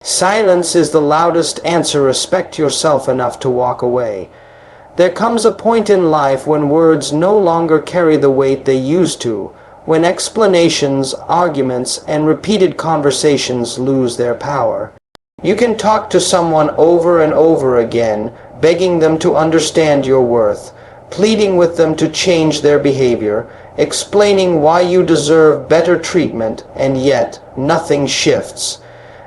Silence is the loudest answer. Respect yourself enough to walk away. There comes a point in life when words no longer carry the weight they used to, when explanations, arguments, and repeated conversations lose their power. You can talk to someone over and over again, begging them to understand your worth, pleading with them to change their behavior, explaining why you deserve better treatment, and yet nothing shifts.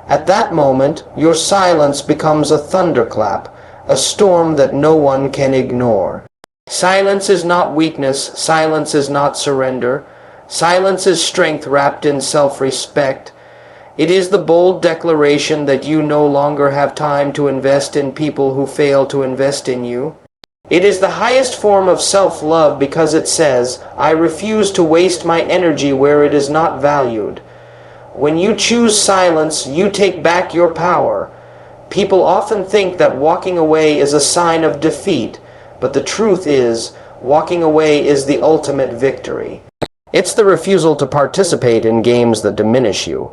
At that moment, your silence becomes a thunderclap, a storm that no one can ignore. Silence is not weakness. Silence is not surrender. Silence is strength wrapped in self-respect. It is the bold declaration that you no longer have time to invest in people who fail to invest in you. It is the highest form of self-love because it says, I refuse to waste my energy where it is not valued. When you choose silence, you take back your power. People often think that walking away is a sign of defeat, but the truth is, walking away is the ultimate victory. It's the refusal to participate in games that diminish you.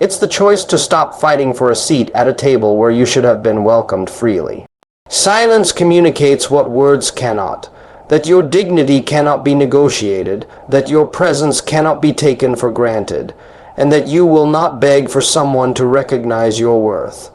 It's the choice to stop fighting for a seat at a table where you should have been welcomed freely. Silence communicates what words cannot, that your dignity cannot be negotiated, that your presence cannot be taken for granted, and that you will not beg for someone to recognize your worth.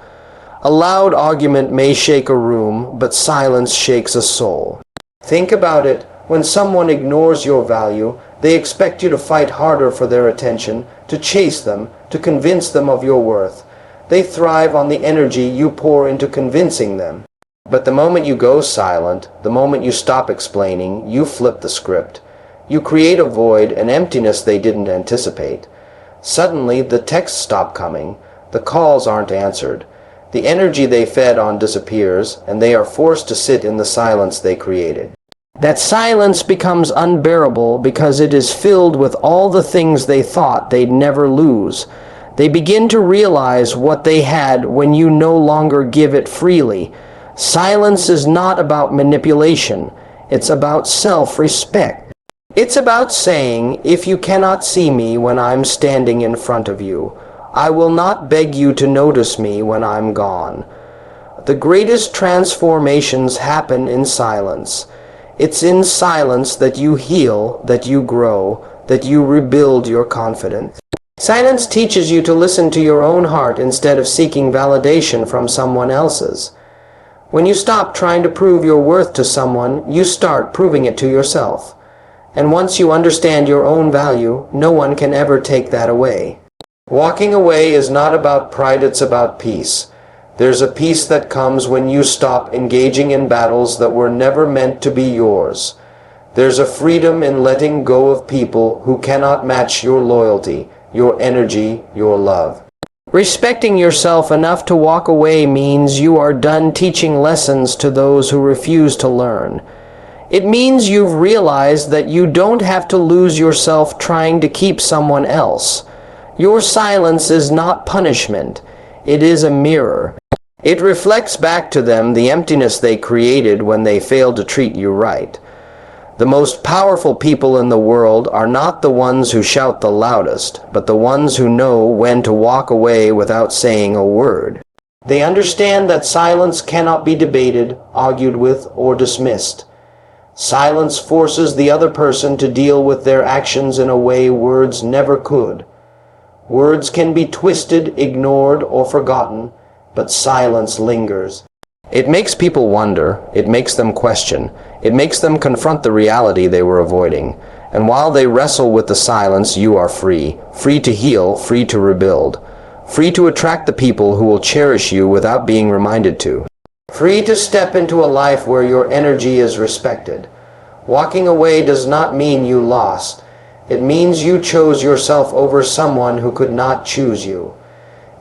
A loud argument may shake a room, but silence shakes a soul. Think about it. When someone ignores your value, they expect you to fight harder for their attention, to chase them, to convince them of your worth. They thrive on the energy you pour into convincing them. But the moment you go silent, the moment you stop explaining, you flip the script. You create a void, an emptiness they didn't anticipate. Suddenly, the texts stop coming, the calls aren't answered. The energy they fed on disappears, and they are forced to sit in the silence they created. That silence becomes unbearable because it is filled with all the things they thought they'd never lose. They begin to realize what they had when you no longer give it freely. Silence is not about manipulation. It's about self-respect. It's about saying, if you cannot see me when I'm standing in front of you, I will not beg you to notice me when I'm gone. The greatest transformations happen in silence. It's in silence that you heal, that you grow, that you rebuild your confidence. Silence teaches you to listen to your own heart instead of seeking validation from someone else's. When you stop trying to prove your worth to someone, you start proving it to yourself. And once you understand your own value, no one can ever take that away. Walking away is not about pride, it's about peace. There's a peace that comes when you stop engaging in battles that were never meant to be yours. There's a freedom in letting go of people who cannot match your loyalty, your energy, your love. Respecting yourself enough to walk away means you are done teaching lessons to those who refuse to learn. It means you've realized that you don't have to lose yourself trying to keep someone else. Your silence is not punishment. It is a mirror. It reflects back to them the emptiness they created when they failed to treat you right. The most powerful people in the world are not the ones who shout the loudest, but the ones who know when to walk away without saying a word. They understand that silence cannot be debated, argued with, or dismissed. Silence forces the other person to deal with their actions in a way words never could. Words can be twisted, ignored, or forgotten, but silence lingers. It makes people wonder, it makes them question, it makes them confront the reality they were avoiding. And while they wrestle with the silence, you are free. Free to heal, free to rebuild. Free to attract the people who will cherish you without being reminded to. Free to step into a life where your energy is respected. Walking away does not mean you lost. It means you chose yourself over someone who could not choose you.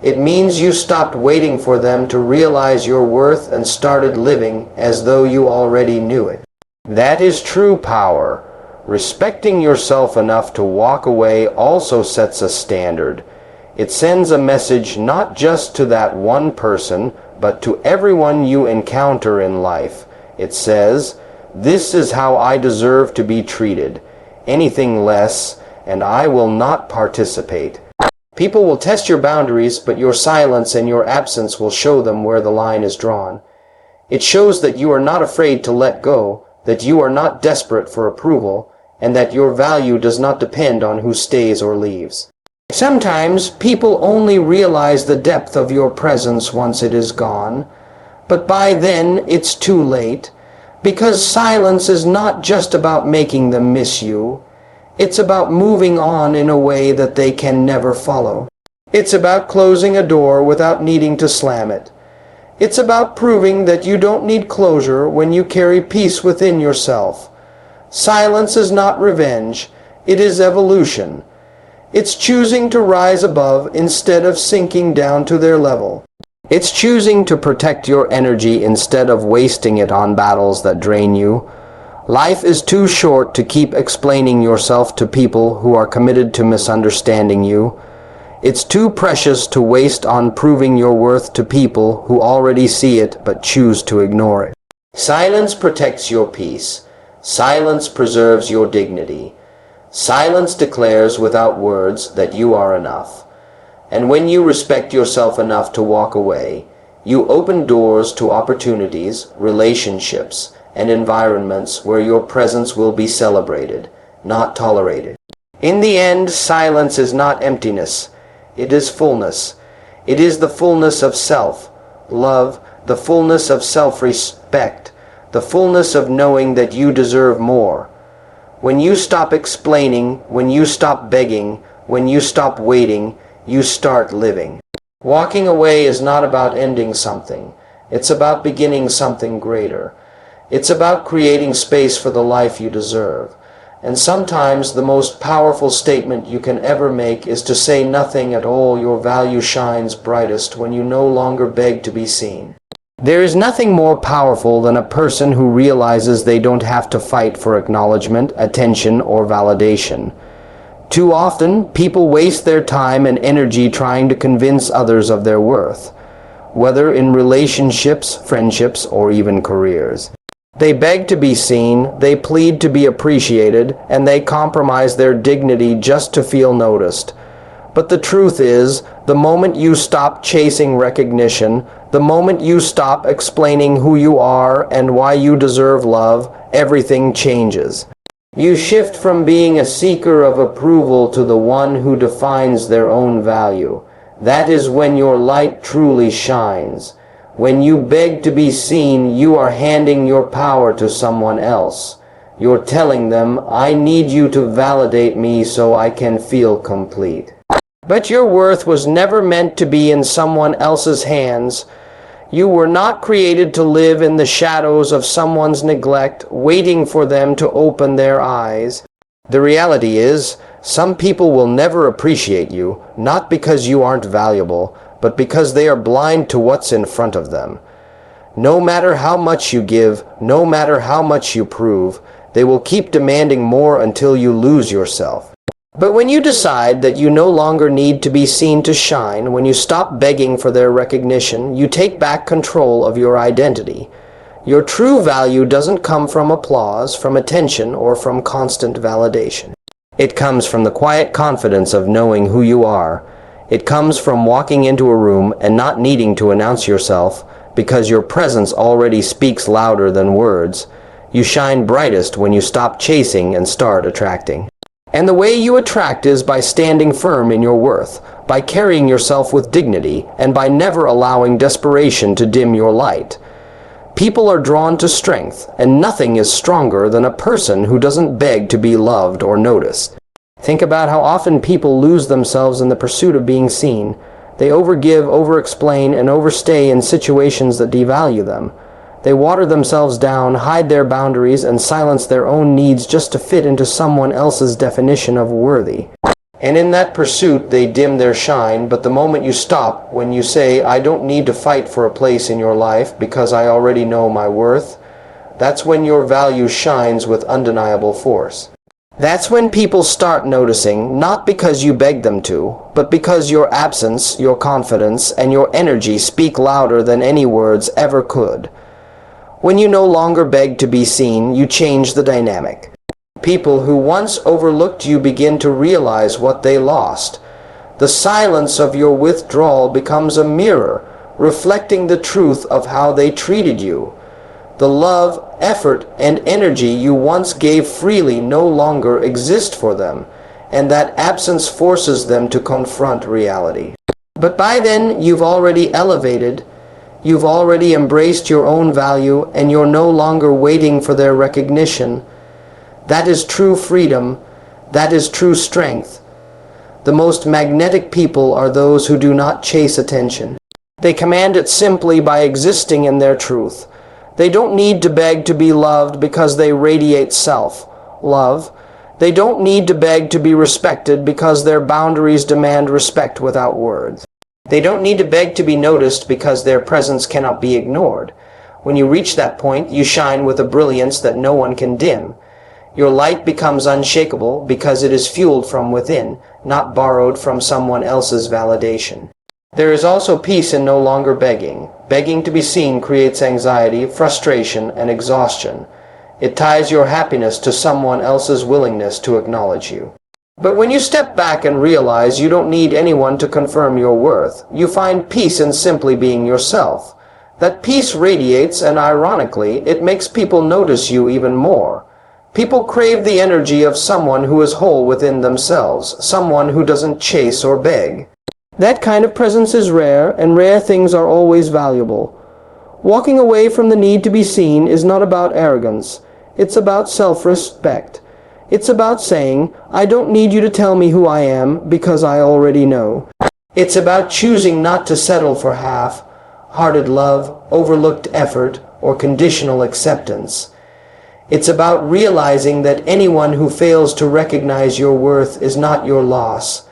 It means you stopped waiting for them to realize your worth and started living as though you already knew it. That is true power. Respecting yourself enough to walk away also sets a standard. It sends a message not just to that one person, but to everyone you encounter in life. It says, "This is how I deserve to be treated. Anything less, and I will not participate." People will test your boundaries, but your silence and your absence will show them where the line is drawn. It shows that you are not afraid to let go, that you are not desperate for approval, and that your value does not depend on who stays or leaves. Sometimes people only realize the depth of your presence once it is gone, but by then it's too late, because silence is not just about making them miss you. It's about moving on in a way that they can never follow. It's about closing a door without needing to slam it. It's about proving that you don't need closure when you carry peace within yourself. Silence is not revenge, it is evolution. It's choosing to rise above instead of sinking down to their level. It's choosing to protect your energy instead of wasting it on battles that drain you. Life is too short to keep explaining yourself to people who are committed to misunderstanding you. It's too precious to waste on proving your worth to people who already see it but choose to ignore it. Silence protects your peace. Silence preserves your dignity. Silence declares without words that you are enough. And when you respect yourself enough to walk away, you open doors to opportunities, relationships, and environments where your presence will be celebrated, not tolerated. In the end, silence is not emptiness. It is fullness. It is the fullness of self, love, the fullness of self-respect, the fullness of knowing that you deserve more. When you stop explaining, when you stop begging, when you stop waiting, you start living. Walking away is not about ending something. It's about beginning something greater. It's about creating space for the life you deserve. And sometimes the most powerful statement you can ever make is to say nothing at all. Your value shines brightest when you no longer beg to be seen. There is nothing more powerful than a person who realizes they don't have to fight for acknowledgement, attention, or validation. Too often, people waste their time and energy trying to convince others of their worth, whether in relationships, friendships, or even careers. They beg to be seen, they plead to be appreciated, and they compromise their dignity just to feel noticed. But the truth is, the moment you stop chasing recognition, the moment you stop explaining who you are and why you deserve love, everything changes. You shift from being a seeker of approval to the one who defines their own value. That is when your light truly shines. When you beg to be seen, you are handing your power to someone else. You're telling them, I need you to validate me so I can feel complete. But your worth was never meant to be in someone else's hands. You were not created to live in the shadows of someone's neglect, waiting for them to open their eyes. The reality is, some people will never appreciate you, not because you aren't valuable, but because they are blind to what's in front of them. No matter how much you give, no matter how much you prove, they will keep demanding more until you lose yourself. But when you decide that you no longer need to be seen to shine, when you stop begging for their recognition, you take back control of your identity. Your true value doesn't come from applause, from attention, or from constant validation. It comes from the quiet confidence of knowing who you are. It comes from walking into a room and not needing to announce yourself, because your presence already speaks louder than words. You shine brightest when you stop chasing and start attracting. And the way you attract is by standing firm in your worth, by carrying yourself with dignity, and by never allowing desperation to dim your light. People are drawn to strength, and nothing is stronger than a person who doesn't beg to be loved or noticed. Think about how often people lose themselves in the pursuit of being seen. They overgive, overexplain, and overstay in situations that devalue them. They water themselves down, hide their boundaries, and silence their own needs just to fit into someone else's definition of worthy. And in that pursuit, they dim their shine, but the moment you stop, when you say, I don't need to fight for a place in your life because I already know my worth, that's when your value shines with undeniable force. That's when people start noticing, not because you beg them to, but because your absence, your confidence, and your energy speak louder than any words ever could. When you no longer beg to be seen, you change the dynamic. People who once overlooked you begin to realize what they lost. The silence of your withdrawal becomes a mirror, reflecting the truth of how they treated you. The love, effort, and energy you once gave freely no longer exist for them, and that absence forces them to confront reality. But by then, you've already elevated, you've already embraced your own value, and you're no longer waiting for their recognition. That is true freedom. That is true strength. The most magnetic people are those who do not chase attention. They command it simply by existing in their truth. They don't need to beg to be loved because they radiate self-love. They don't need to beg to be respected because their boundaries demand respect without words. They don't need to beg to be noticed because their presence cannot be ignored. When you reach that point, you shine with a brilliance that no one can dim. Your light becomes unshakable because it is fueled from within, not borrowed from someone else's validation. There is also peace in no longer begging. Begging to be seen creates anxiety, frustration, and exhaustion. It ties your happiness to someone else's willingness to acknowledge you. But when you step back and realize you don't need anyone to confirm your worth, you find peace in simply being yourself. That peace radiates, and ironically, it makes people notice you even more. People crave the energy of someone who is whole within themselves, someone who doesn't chase or beg. That kind of presence is rare, and rare things are always valuable. Walking away from the need to be seen is not about arrogance. It's about self-respect. It's about saying, I don't need you to tell me who I am because I already know. It's about choosing not to settle for half-hearted love, overlooked effort, or conditional acceptance. It's about realizing that anyone who fails to recognize your worth is not your loss.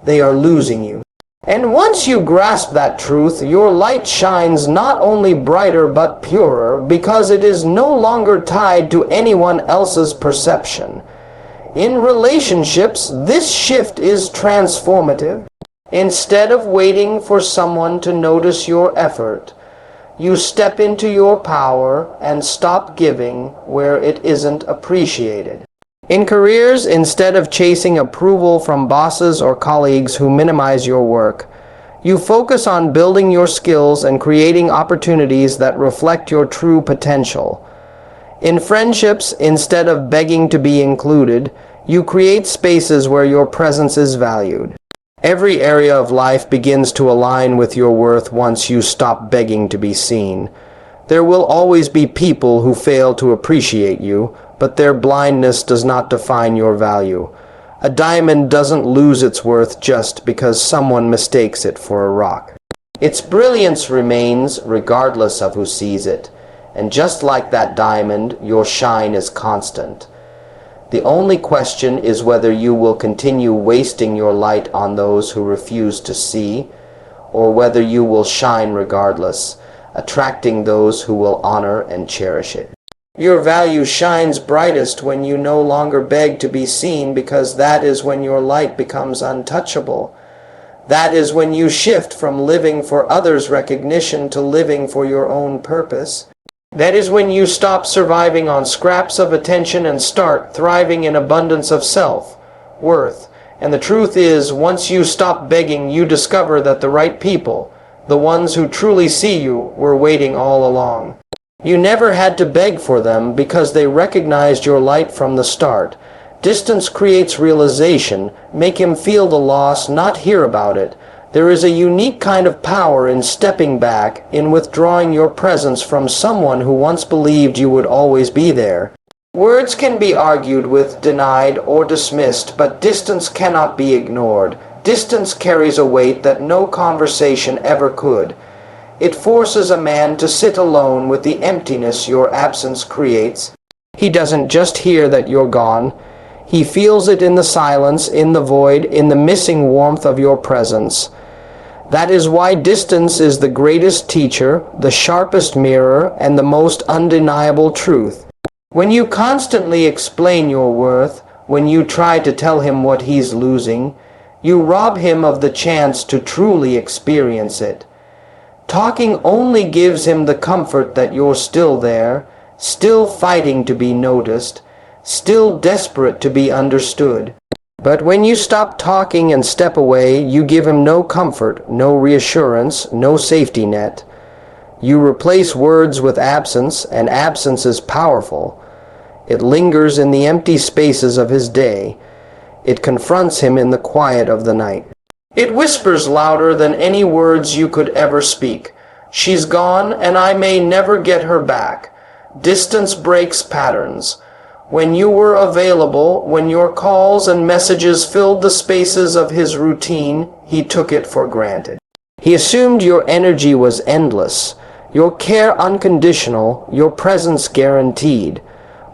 They are losing you. And once you grasp that truth, your light shines not only brighter but purer because it is no longer tied to anyone else's perception. In relationships, this shift is transformative. Instead of waiting for someone to notice your effort, you step into your power and stop giving where it isn't appreciated. In careers, instead of chasing approval from bosses or colleagues who minimize your work, you focus on building your skills and creating opportunities that reflect your true potential. In friendships, instead of begging to be included, you create spaces where your presence is valued. Every area of life begins to align with your worth once you stop begging to be seen. There will always be people who fail to appreciate you, but their blindness does not define your value. A diamond doesn't lose its worth just because someone mistakes it for a rock. Its brilliance remains regardless of who sees it, and just like that diamond, your shine is constant. The only question is whether you will continue wasting your light on those who refuse to see, or whether you will shine regardless, attracting those who will honor and cherish it. Your value shines brightest when you no longer beg to be seen because that is when your light becomes untouchable. That is when you shift from living for others' recognition to living for your own purpose. That is when you stop surviving on scraps of attention and start thriving in abundance of self-worth. And the truth is, once you stop begging, you discover that the right people, the ones who truly see you, were waiting all along. You never had to beg for them because they recognized your light from the start. Distance creates realization. Make him feel the loss, not hear about it. There is a unique kind of power in stepping back, in withdrawing your presence from someone who once believed you would always be there. Words can be argued with, denied, or dismissed, but distance cannot be ignored. Distance carries a weight that no conversation ever could. It forces a man to sit alone with the emptiness your absence creates. He doesn't just hear that you're gone. He feels it in the silence, in the void, in the missing warmth of your presence. That is why distance is the greatest teacher, the sharpest mirror, and the most undeniable truth. When you constantly explain your worth, when you try to tell him what he's losing, you rob him of the chance to truly experience it. Talking only gives him the comfort that you're still there, still fighting to be noticed, still desperate to be understood. But when you stop talking and step away, you give him no comfort, no reassurance, no safety net. You replace words with absence, and absence is powerful. It lingers in the empty spaces of his day. It confronts him in the quiet of the night. It whispers louder than any words you could ever speak. She's gone, and I may never get her back. Distance breaks patterns. When you were available, when your calls and messages filled the spaces of his routine, he took it for granted. He assumed your energy was endless, your care unconditional, your presence guaranteed.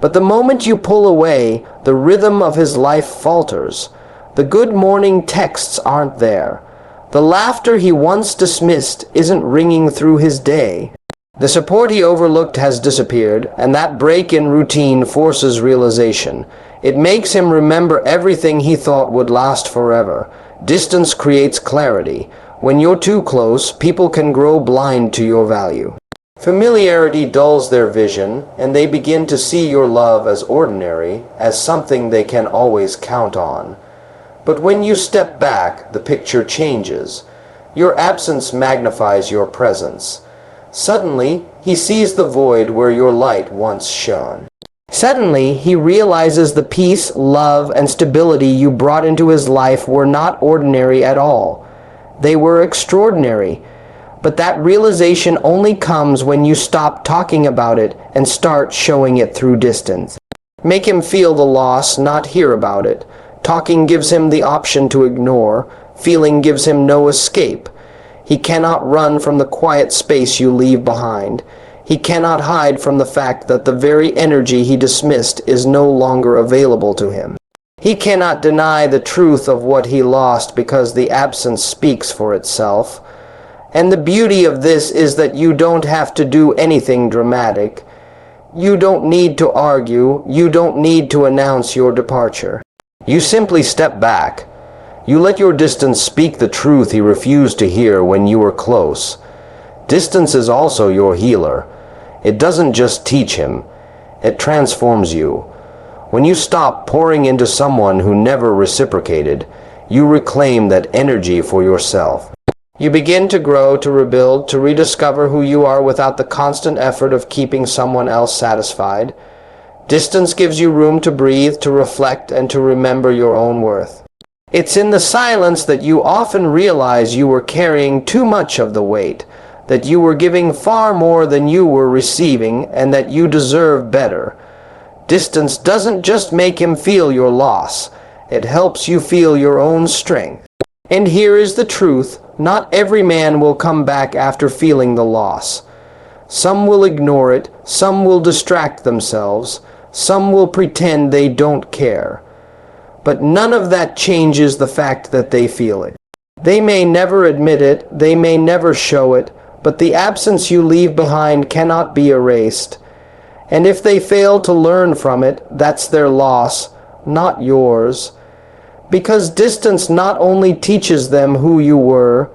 But the moment you pull away, the rhythm of his life falters. The good morning texts aren't there. The laughter he once dismissed isn't ringing through his day. The support he overlooked has disappeared, and that break in routine forces realization. It makes him remember everything he thought would last forever. Distance creates clarity. When you're too close, people can grow blind to your value. Familiarity dulls their vision, and they begin to see your love as ordinary, as something they can always count on. But when you step back, the picture changes. Your absence magnifies your presence. Suddenly, he sees the void where your light once shone. Suddenly, he realizes the peace, love, and stability you brought into his life were not ordinary at all. They were extraordinary. But that realization only comes when you stop talking about it and start showing it through distance. Make him feel the loss, not hear about it. Talking gives him the option to ignore. Feeling gives him no escape. He cannot run from the quiet space you leave behind. He cannot hide from the fact that the very energy he dismissed is no longer available to him. He cannot deny the truth of what he lost because the absence speaks for itself. And the beauty of this is that you don't have to do anything dramatic. You don't need to argue. You don't need to announce your departure. You simply step back. You let your distance speak the truth he refused to hear when you were close. Distance is also your healer. It doesn't just teach him. It transforms you. When you stop pouring into someone who never reciprocated, you reclaim that energy for yourself. You begin to grow, to rebuild, to rediscover who you are without the constant effort of keeping someone else satisfied. Distance gives you room to breathe, to reflect, and to remember your own worth. It's in the silence that you often realize you were carrying too much of the weight, that you were giving far more than you were receiving, and that you deserve better. Distance doesn't just make him feel your loss. It helps you feel your own strength. And here is the truth. Not every man will come back after feeling the loss. Some will ignore it, some will distract themselves, some will pretend they don't care. But none of that changes the fact that they feel it. They may never admit it, they may never show it, but the absence you leave behind cannot be erased. And if they fail to learn from it, that's their loss, not yours. Because distance not only teaches them who you were,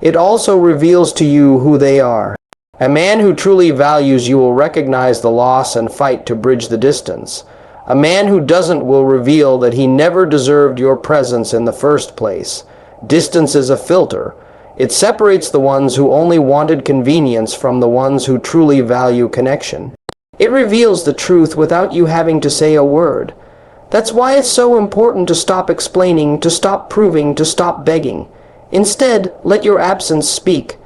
it also reveals to you who they are. A man who truly values you will recognize the loss and fight to bridge the distance. A man who doesn't will reveal that he never deserved your presence in the first place. Distance is a filter. It separates the ones who only wanted convenience from the ones who truly value connection. It reveals the truth without you having to say a word. That's why it's so important to stop explaining, to stop proving, to stop begging. Instead, let your absence speak.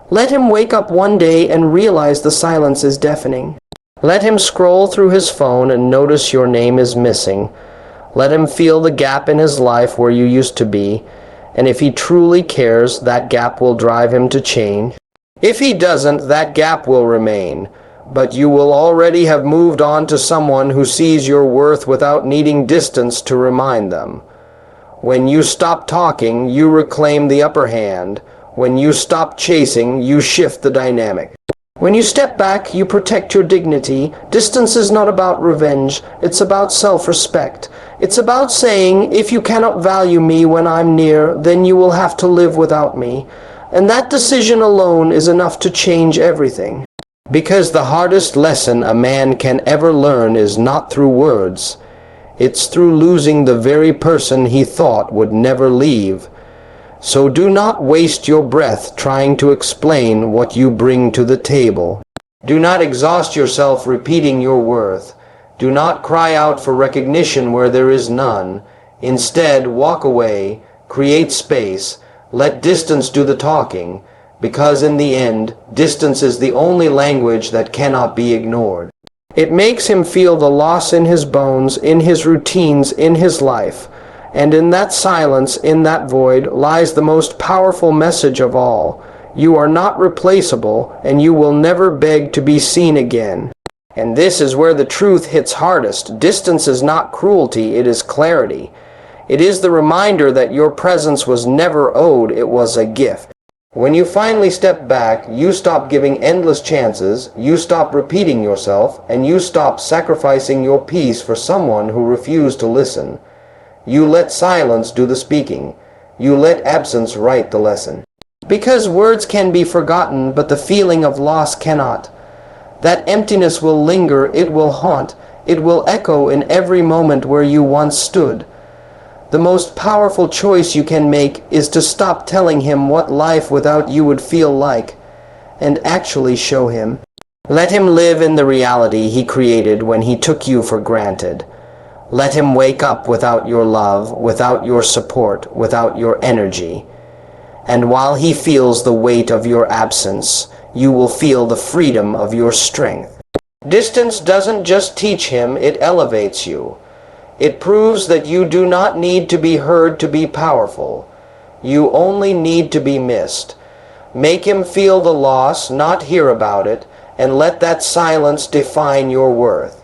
Let him wake up one day and realize the silence is deafening. Let him scroll through his phone and notice your name is missing. Let him feel the gap in his life where you used to be. And if he truly cares, that gap will drive him to change. If he doesn't, that gap will remain. But you will already have moved on to someone who sees your worth without needing distance to remind them. When you stop talking, you reclaim the upper hand. When you stop chasing, you shift the dynamic. When you step back, you protect your dignity. Distance is not about revenge. It's about self-respect. It's about saying, if you cannot value me when I'm near, then you will have to live without me. And that decision alone is enough to change everything. Because the hardest lesson a man can ever learn is not through words. It's through losing the very person he thought would never leave. So do not waste your breath trying to explain what you bring to the table. Do not exhaust yourself repeating your worth. Do not cry out for recognition where there is none. Instead, walk away, create space, let distance do the talking, because in the end, distance is the only language that cannot be ignored. It makes him feel the loss in his bones, in his routines, in his life. And in that silence, in that void, lies the most powerful message of all. You are not replaceable, and you will never beg to be seen again. And this is where the truth hits hardest. Distance is not cruelty, it is clarity. It is the reminder that your presence was never owed, it was a gift. When you finally step back, you stop giving endless chances, you stop repeating yourself, and you stop sacrificing your peace for someone who refused to listen. You let silence do the speaking. You let absence write the lesson. Because words can be forgotten, but the feeling of loss cannot. That emptiness will linger, it will haunt, it will echo in every moment where you once stood. The most powerful choice you can make is to stop telling him what life without you would feel like, and actually show him. Let him live in the reality he created when he took you for granted. Let him wake up without your love, without your support, without your energy. And while he feels the weight of your absence, you will feel the freedom of your strength. Distance doesn't just teach him, it elevates you. It proves that you do not need to be heard to be powerful. You only need to be missed. Make him feel the loss, not hear about it, and let that silence define your worth.